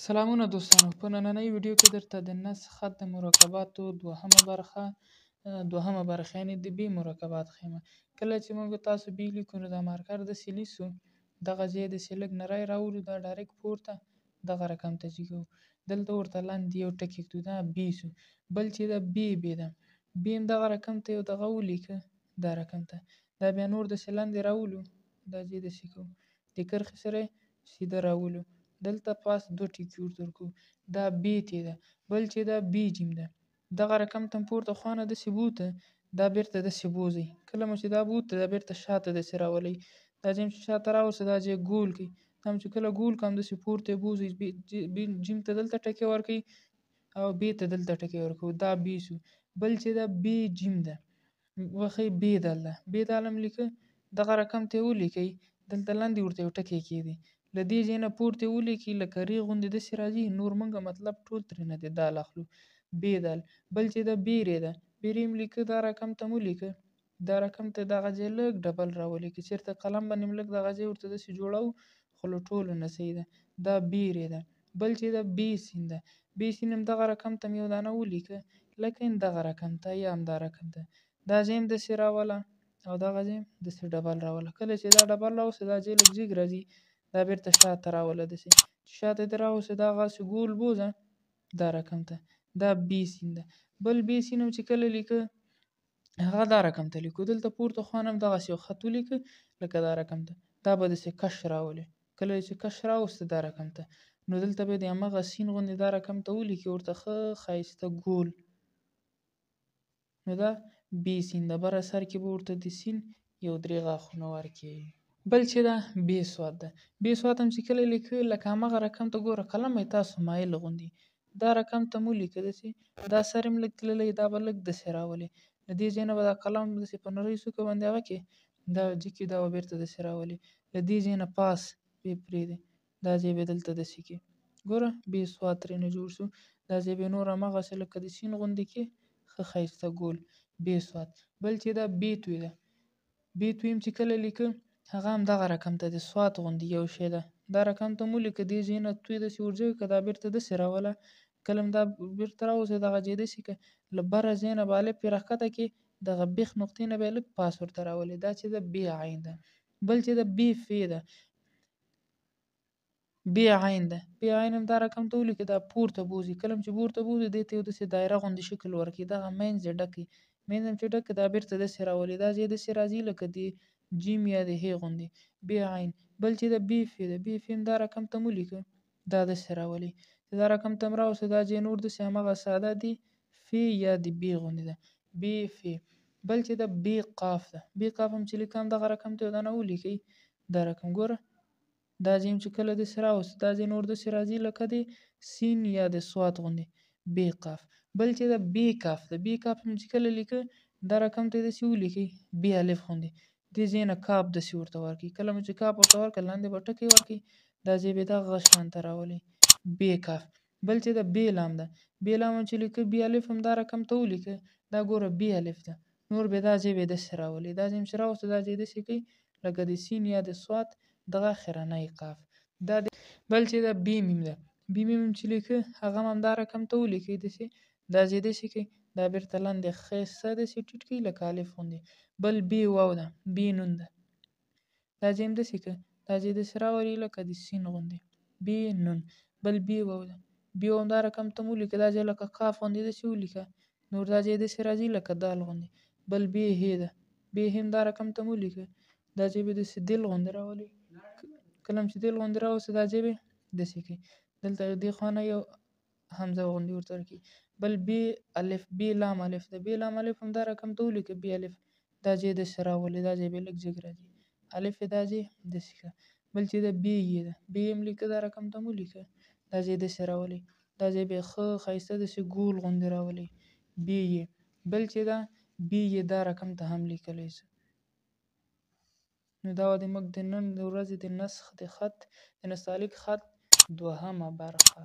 سلامونه دوستانو، په نننۍ ویډیو کې درته د نسخ خط د مرکباتو دوهمه برخه یعنې د ب مرکبات ښیمه. کله چې موږ تاسو ب لیکو نو دا مارکر داسې نیسو، دغه ځای یې داسې لږ نری راولو، دا ډایرکټ پورته دغه رقم ته جګوو. دلته ورته لاندې یو ټکی ږدو، دا ب شو. بل چې دا ب ده، ب هم دغه رقم ته یو دغه ولیکه، دا رقم ته. دا بیا نور داسې لاندې راولو، دا ځای داسې کوو، د کرښې سره یې سیده راولو. دلته پاس دوه ټکي ورته ورکوو، دا ب ت ده. بل چې دا ب ج ده، دغه رقم ته پورته خوا نه داسې بوته، دا بیرته داسې بوځئ. کله مو چې دا بوته، دا بیرته شاته داسې راولئ. دا ځای چې شاته راوړسه، دا ځای ګول کړئ. دا چې کله ګول کړم داسې پورته یې بوځئ، ج ته دلته ټکی ورکوئ او ب ته دلته ټکی ورکوو، دا ب شو. بل چې دا ب ج ده، وښئ ب دال ده، ب دال هم لیکه، دغه رقم ته یې ولیکئ، دلته لاندې ورته یو ټکی کېږدئ. له دې ځای نه پورته یې ولیکئ، لکه ر غوندې داسې راځي. نور موږ مطلب ټول ترېنه د دال اخلو، ب دال. بل چې دا ب ر ده، ب ر هم لیکه، دا رقم ته مو لیکه، دا رقم ته دغه ځای لږ ډبل راولئ. که چېرته قلم باندې هم لږ دغه ځای ورته داسې جوړوو، خو له ټولو نه صحیح ده. دا ب ر ده. بل چې دا ب س ده، ب س هم دغه رقم ته یو دانه ولیکه، لکه دغه رقم ته یا همدا رقم ته. دا ځای هم داسې راوله او دغه ځای هم داسې ډبل راوله. کله چې دا ډبل راوسته، دا ځای لږ جګ راځي، دا بیرته شاته راوله داسې. چې شاته دې راوسته، دغسې ګول بوځه دا رقم ته، دا ب س ده. بل ب س هم چې کله لیکه، هغه دا رقم ته لیکو. دلته پورته خوا نه هم دغسې یو خط ولیکه، لکه دا رقم ته. دا به داسې کش راولې. کله چې کش راوسته دا رقم ته، نو دلته به د همغه س غوندې دا رقم ته ولیکې، ورته ښه ښایسته ګول. نو دا ب س ده. بره سر کې به ورته د س یو 3 غاښونه ورکړي. بل چې دا ب ص ده، ب ص هم چې کله لیکه، لکه همغه رقم ته ګوره، قلم یې تاسو مایل غوندې، دا رقم ته مو لیکه داسې. دا سر هم لږ تللی، دا به لږ داسې راولئ. له دې ځای نه به دا قلم داسې په نرۍ څوکه باندې هغه کړې، دا جګې، دا به بیرته داسې راولئ. له دې ځای نه پاس به یې پرېږدئ، دا ځای به یې دلته داسې کړئ. ګوره ب ص ترېنه جوړ شو. دا ځای به یې نور همغسې لکه د س غوندې کړې، ښه ښایسته ګول، ب ص. بل چې دا ب ت ده، ب ت هم چې کله لیکه، هغه هم دغه رقم ته د ص غوندې یو شی ده. دا رقم ته مو لیکه، دې ځای نه تو یې داسې ورجګ کړه، دا بیرته داسې راوله. کله هم دا بیرته راوځه، دغه ځای داسې کړه، له بره ځای نه به الف یې راښکته کړې، دغه بیخ نقطې نه به یې لږ پاس ورته راولې. دا چې ده ب ع ده. بل چې دا ب ف ده، ب ع ده، ب ع هم دا رقم ته ولیکه، دا پورته بوځي. کله هم چې پورته بوځي، دې ته یو داسې دایره غوندې شکل ورکړي، دغه منځ یې ډک کړي. منځ هم چې ډک کړي، دا بیرته داسې راولي. دا ځای داسې راځي لکه د ج یا د ح غوندې، ب ع. بل چې دا ب ف ده، ب ف هم دا رقم ته مو لیکه، دا داسې راولي. چې دا رقم ته هم راوسته، دا ځای نور داسې همغه ساده د ف یا د ب غوندې ده، ب ف. بل چې دا ب ق ده، ب ق هم چې لیکه، هم دغه رقم ته یو دانه ولیکئ، دا رقم. ګوره دا ځای هم چې کله داسې راوسته، دا ځای نور داسې راځي لکه د س یا د ص غوندې، ب ق. بل چې دا ب ک ده، ب ک هم چې کله لیکه، دا رقم ته یې داسې ولیکئ، ب الف غوندې. دې ځای نه کاف داسې ورته ورکړئ. کله مو چې کاف ورته ورکړه، لاندې به ټکی ورکړئ، دا ځای به یې دغه شان ته راولئ، ب ک. بل چې دا ب لام ده، ب لام هم چې لیکه، ب الف هم دا رقم ته ولیکه، دا ګوره ب الف ده. نور به دا ځای به یې داسې راولئ. دا ځای هم چې راوسته، دا ځای داسې کړئ لکه د س یا د ص دغه اخرنی قاف. دا بل چې دا ب م ده، ب م هم چې لیکه، هغه هم دا رقم ته ولیکئ داسې، دا ځای داسې کړئ، دا بیرته لاندې ښایسته داسې ټیټ کړئ لکه الف غوندې. بل ب واو ده، ب ن ده، دا ځای هم داسې کړه، دا ځای داسې راولئ لکه د س غوندې، ب ن. بل ب واو ده، ب واو هم دا رقم ته مو لیکه، دا ځای لکه کاف غوندې داسې ولیکه، نور دا ځای داسې راځي لکه دال غوندې. بل ب ه ده، ب ه هم دا رقم ته مو لیکه، دا ځای به داسې دل غوندې راولئ. کله هم چې دل غوندې راوسته، دا ځای به یې داسې کړئ، دلته دې خوا نه یو حمزه غوندې ورته ورکړئ. بل ب الف، ب لام الف ده، ب لام الف هم دا رقم ته ولیکه، ب الف، دا ځای داسې راولئ، دا ځای به یې لږ جګ راځي، الف یې دا ځای داسې کړه. بل چې دا ب ی ده، ب ی هم لیکه، دا رقم ته مو لیکه، دا ځای داسې راولئ، دا ځای به یې ښه ښایسته داسې ګول غوندې راولئ، ب ی. بل چې دا ب ی دا رقم ته هم لیکلی شو. نو دا وه زموږ د نن ورځې د نسخ د خط، د نستعلیق خط دوهمه برخه.